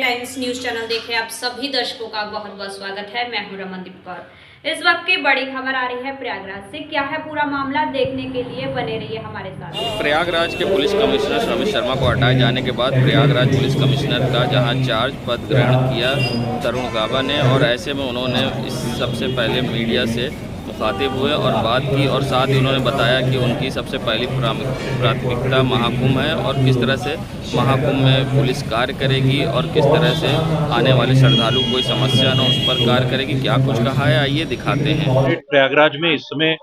Times news channel देखे आप सभी दर्शकों का बहुत बहुत स्वागत है। मैं हूं रमनदीप कौर। इस वक्त की बड़ी खबर आ रही है प्रयागराज से। क्या है पूरा मामला, देखने के लिए बने रहिए हमारे साथ। प्रयागराज के पुलिस कमिश्नर रमेश शर्मा को हटाए जाने के बाद प्रयागराज पुलिस कमिश्नर का जहां चार्ज पद ग्रहण किया तरुण गाबा ने, और ऐसे में उन्होंने इस सबसे पहले मीडिया से मुखातिब हुए और बात की, और साथ ही उन्होंने बताया कि उनकी सबसे पहली प्राथमिकता महाकुंभ है और किस तरह से महाकुंभ में पुलिस कार्य करेगी और किस तरह से आने वाले श्रद्धालु कोई समस्या न उस पर कार्य करेगी। क्या कुछ कहा है, आइए दिखाते हैं। प्रयागराज में इस समय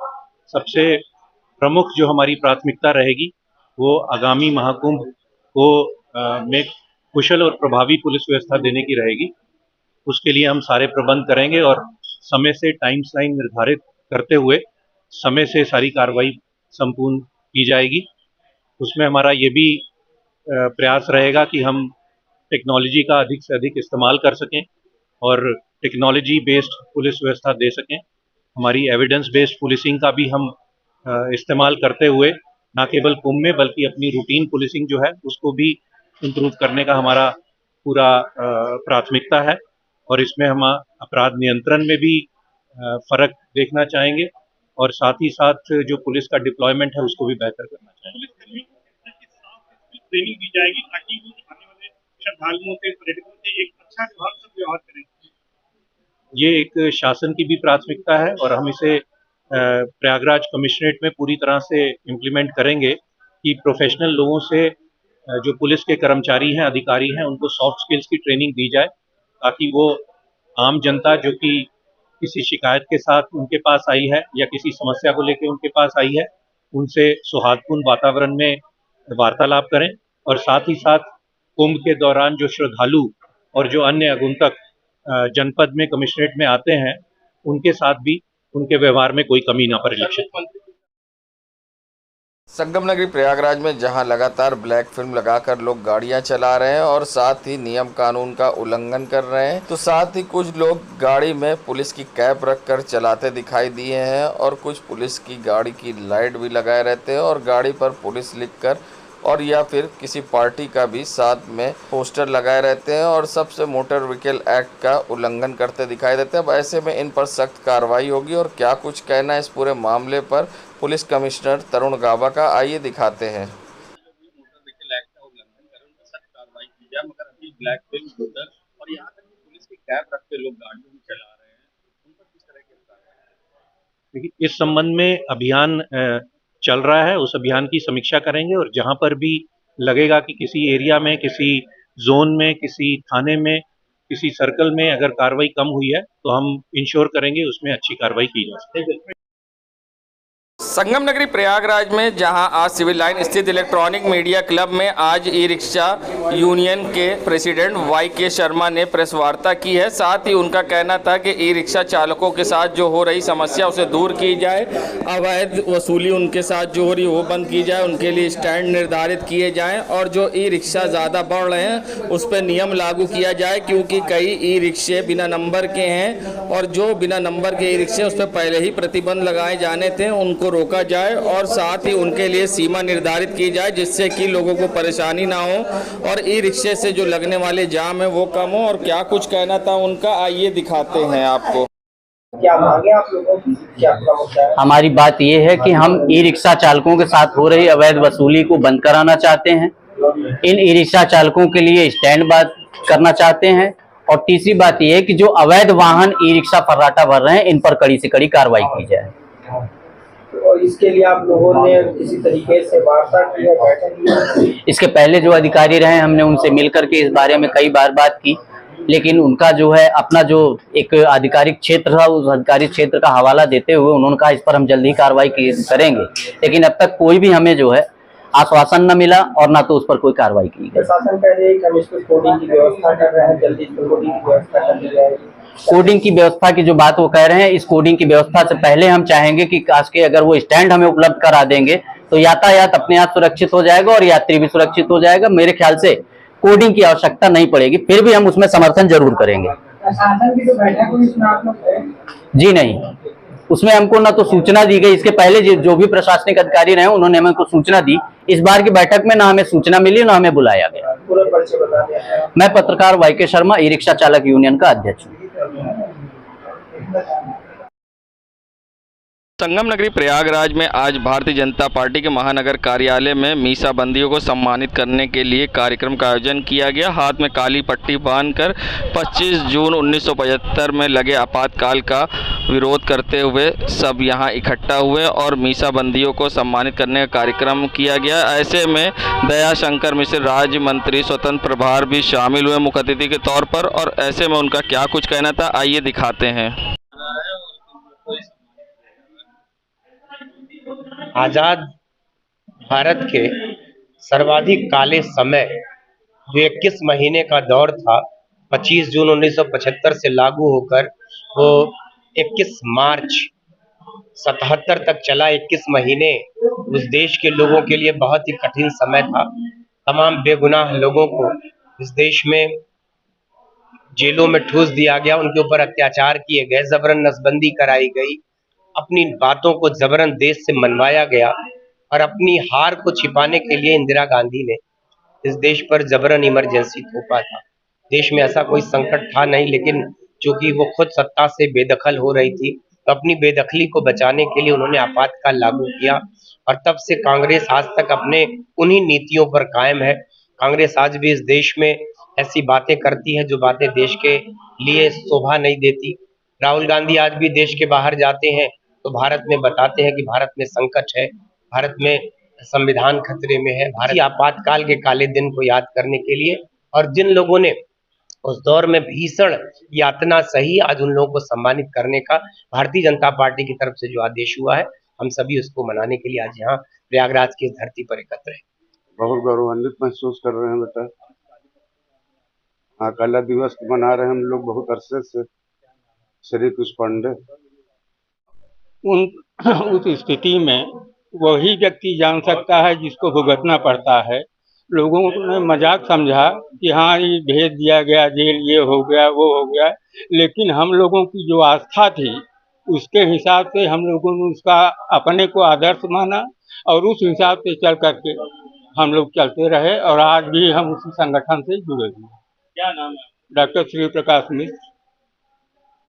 सबसे प्रमुख जो हमारी प्राथमिकता रहेगी वो आगामी महाकुंभ को में कुशल और प्रभावी पुलिस व्यवस्था देने की रहेगी। उसके लिए हम सारे प्रबंध करेंगे और समय से टाइम लाइन निर्धारित करते हुए समय से सारी कार्रवाई संपूर्ण की जाएगी। उसमें हमारा ये भी प्रयास रहेगा कि हम टेक्नोलॉजी का अधिक से अधिक इस्तेमाल कर सकें और टेक्नोलॉजी बेस्ड पुलिस व्यवस्था दे सकें। हमारी एविडेंस बेस्ड पुलिसिंग का भी हम इस्तेमाल करते हुए न केवल कुंभ में बल्कि अपनी रूटीन पुलिसिंग जो है उसको भी इम्प्रूव करने का हमारा पूरा प्राथमिकता है। और इसमें हम अपराध नियंत्रण में भी फर्क देखना चाहेंगे और साथ ही साथ जो पुलिस का डिप्लॉयमेंट है उसको भी बेहतर करना चाहेंगे। ट्रेनिंग दी जाएगी ताकि वो आने वाले श्रद्धालुओं से, पर्यटकों से एक अच्छा व्यवहार करें। ये एक शासन की भी प्राथमिकता है और हम इसे प्रयागराज कमिश्नरेट में पूरी तरह से इम्प्लीमेंट करेंगे कि प्रोफेशनल लोगों से जो पुलिस के कर्मचारी हैं, अधिकारी हैं, उनको सॉफ्ट स्किल्स की ट्रेनिंग दी जाए ताकि वो आम जनता जो कि किसी शिकायत के साथ उनके पास आई है या किसी समस्या को लेकर उनके पास आई है, उनसे सौहार्दपूर्ण वातावरण में वार्तालाप करें। और साथ ही साथ कुंभ के दौरान जो श्रद्धालु और जो अन्य आगंतुक जनपद में कमिश्नरेट में आते हैं उनके साथ भी उनके व्यवहार में कोई कमी न परिलक्षित। संगम नगरी प्रयागराज में जहां लगातार ब्लैक फिल्म लगाकर लोग गाड़ियां चला रहे हैं और साथ ही नियम कानून का उल्लंघन कर रहे हैं, तो साथ ही कुछ लोग गाड़ी में पुलिस की कैप रखकर चलाते दिखाई दिए हैं और कुछ पुलिस की गाड़ी की लाइट भी लगाए रहते हैं और गाड़ी पर पुलिस लिखकर और या फिर किसी पार्टी का भी साथ में पोस्टर लगाए रहते हैं और सबसे मोटर व्हीकल एक्ट का उल्लंघन करते दिखाई देते हैं। अब ऐसे में इन पर सख्त कार्रवाई होगी और क्या कुछ कहना है इस पूरे मामले पर पुलिस कमिश्नर तरुण गाबा का, आइए दिखाते हैं। मोटर व्हीकल एक्ट का उल्लंघन करें, उन पर सख्त कार्रवाई की जाए, मगर अभी ब्लैक फिल्म और यहाँ तक कि पुलिस की कैप रख के लोग गाड़ियों भी चला रहे हैं, उन पर किस तरह के कार्रवाई? देखिए, इस संबंध में अभियान चल रहा है, उस अभियान की समीक्षा करेंगे और जहां पर भी लगेगा कि किसी एरिया में, किसी जोन में, किसी थाने में, किसी सर्कल में अगर कार्रवाई कम हुई है तो हम इंश्योर करेंगे उसमें अच्छी कार्रवाई की जा सके। संगम नगरी प्रयागराज में जहां आज सिविल लाइन स्थित इलेक्ट्रॉनिक मीडिया क्लब में आज ई रिक्शा यूनियन के प्रेसिडेंट YK शर्मा ने प्रेस वार्ता की है। साथ ही उनका कहना था कि ई रिक्शा चालकों के साथ जो हो रही समस्या उसे दूर की जाए, अवैध वसूली उनके साथ जो हो रही वो बंद की जाए, उनके लिए स्टैंड निर्धारित किए जाएँ और जो ई रिक्शा ज़्यादा बढ़ रहे हैं उस पर नियम लागू किया जाए, क्योंकि कई ई रिक्शे बिना नंबर के हैं और जो बिना नंबर के ई रिक्शे उस पर पहले ही प्रतिबंध लगाए जाने थे उनको रोका जाए और साथ ही उनके लिए सीमा निर्धारित की जाए जिससे कि लोगों को परेशानी ना हो और ई रिक्शे से जो लगने वाले जाम है वो कम हो। और क्या कुछ कहना था उनका, आइए दिखाते हैं आपको। क्या मांगे आप लोगों की, क्या मुद्दा है? हमारी बात ये है कि हम ई रिक्शा चालकों के साथ हो रही अवैध वसूली को बंद कराना चाहते हैं। इन ई रिक्शा चालकों के लिए स्टैंड बात करना चाहते हैं और तीसरी बात यह है कि जो अवैध वाहन ई रिक्शा फर्राटा भर रहे हैं इन पर कड़ी से कड़ी कार्रवाई की जाए। और इसके लिए आप लोगों ने किसी तरीके से वार्ता की है, बैठक की है? इसके पहले जो अधिकारी रहे हमने उनसे मिलकर के इस बारे में कई बार बात की, लेकिन उनका जो है अपना जो एक आधिकारिक क्षेत्र था उस आधिकारिक क्षेत्र का हवाला देते हुए उन्होंने कहा इस पर हम जल्दी ही कार्रवाई करेंगे, लेकिन अब तक कोई भी हमें जो है आश्वासन न मिला और ना तो उस पर कोई कार्रवाई की गई। प्रशासन कह रहे हैं कि हम इसको कोडिंग की व्यवस्था कर रहे हैं, जल्दी इसको कोडिंग की व्यवस्था कर दी जाएगी। कोडिंग की व्यवस्था की जो बात वो कह रहे हैं, इस कोडिंग की व्यवस्था से पहले हम चाहेंगे कि काश के अगर वो स्टैंड हमें उपलब्ध करा देंगे तो यातायात अपने आप सुरक्षित हो जाएगा और यात्री भी सुरक्षित हो जाएगा। मेरे ख्याल से कोडिंग की आवश्यकता नहीं पड़ेगी, फिर भी हम उसमें समर्थन जरूर करेंगे। प्रशासन की तो बैठक हुई, इसमें आप लोग गए? जी नहीं, उसमें हमको ना तो सूचना दी गई, इसके पहले जो भी प्रशासनिक अधिकारी रहे उन्होंने हमको सूचना दी। इस बार की बैठक में ना हमें सूचना मिली ना हमें बुलाया गया। पूरा परिचय बता दें। मैं पत्रकार वाई.के. शर्मा, ई रिक्शा चालक यूनियन का अध्यक्ष हूँ। संगम नगरी प्रयागराज में आज भारतीय जनता पार्टी के महानगर कार्यालय में मीसाबंदियों को सम्मानित करने के लिए कार्यक्रम का आयोजन किया गया। हाथ में काली पट्टी बांधकर 25 जून 1975 में लगे आपातकाल का विरोध करते हुए सब यहां इकट्ठा हुए और मीसाबंदियों को सम्मानित करने का कार्यक्रम किया गया। ऐसे में दयाशंकर मिश्र राज्य मंत्री स्वतंत्र प्रभार भी शामिल हुए मुख्य अतिथि के तौर पर, और ऐसे में उनका क्या कुछ कहना था आइए दिखाते हैं। आजाद भारत के सर्वाधिक काले समय जो 21 महीने का दौर था, 25 जून 1975 से लागू होकर वो 21 मार्च 77 तक चला। 21 महीने उस देश के लोगों के लिए बहुत ही कठिन समय था। तमाम बेगुनाह लोगों को इस देश में जेलों में ठूस दिया गया, उनके ऊपर अत्याचार किए गए, जबरन नसबंदी कराई गई, अपनी बातों को जबरन देश से मनवाया गया और अपनी हार को छिपाने के लिए इंदिरा गांधी ने इस देश पर जबरन इमरजेंसी थोपा था। देश में ऐसा कोई संकट था नहीं, लेकिन चूंकि वो खुद सत्ता से बेदखल हो रही थी तो अपनी बेदखली को बचाने के लिए उन्होंने आपातकाल लागू किया और तब से कांग्रेस आज तक अपने उन्हीं नीतियों पर कायम है। कांग्रेस आज भी इस देश में ऐसी बातें करती है जो बातें देश के लिए शोभा नहीं देती। राहुल गांधी आज भी देश के बाहर जाते हैं तो भारत में बताते हैं कि भारत में संकट है, भारत में संविधान खतरे में है। भारतीय आपातकाल के काले दिन को याद करने के लिए और जिन लोगों ने उस दौर में भीषण यातना सही, आज उन लोगों को सम्मानित करने का भारतीय जनता पार्टी की तरफ से जो आदेश हुआ है, हम सभी उसको मनाने के लिए आज यहाँ प्रयागराज की इस धरती पर एकत्र है। बहुत गौरवान्वित महसूस कर रहे हैं बेटा। हाँ, काला दिवस मना रहे हैं हम लोग बहुत अरसे से। श्री कृष्ण पांडे उस स्थिति में वही व्यक्ति जान सकता है जिसको भुगतना पड़ता है। लोगों ने मजाक समझा कि हाँ ये भेज दिया गया जेल, ये हो गया वो हो गया, लेकिन हम लोगों की जो आस्था थी उसके हिसाब से हम लोगों ने उसका अपने को आदर्श माना और उस हिसाब से चल करके हम लोग चलते रहे और आज भी हम उसी संगठन से जुड़े हुए हैं। क्या नाम है? डॉक्टर श्री प्रकाश मिश्र।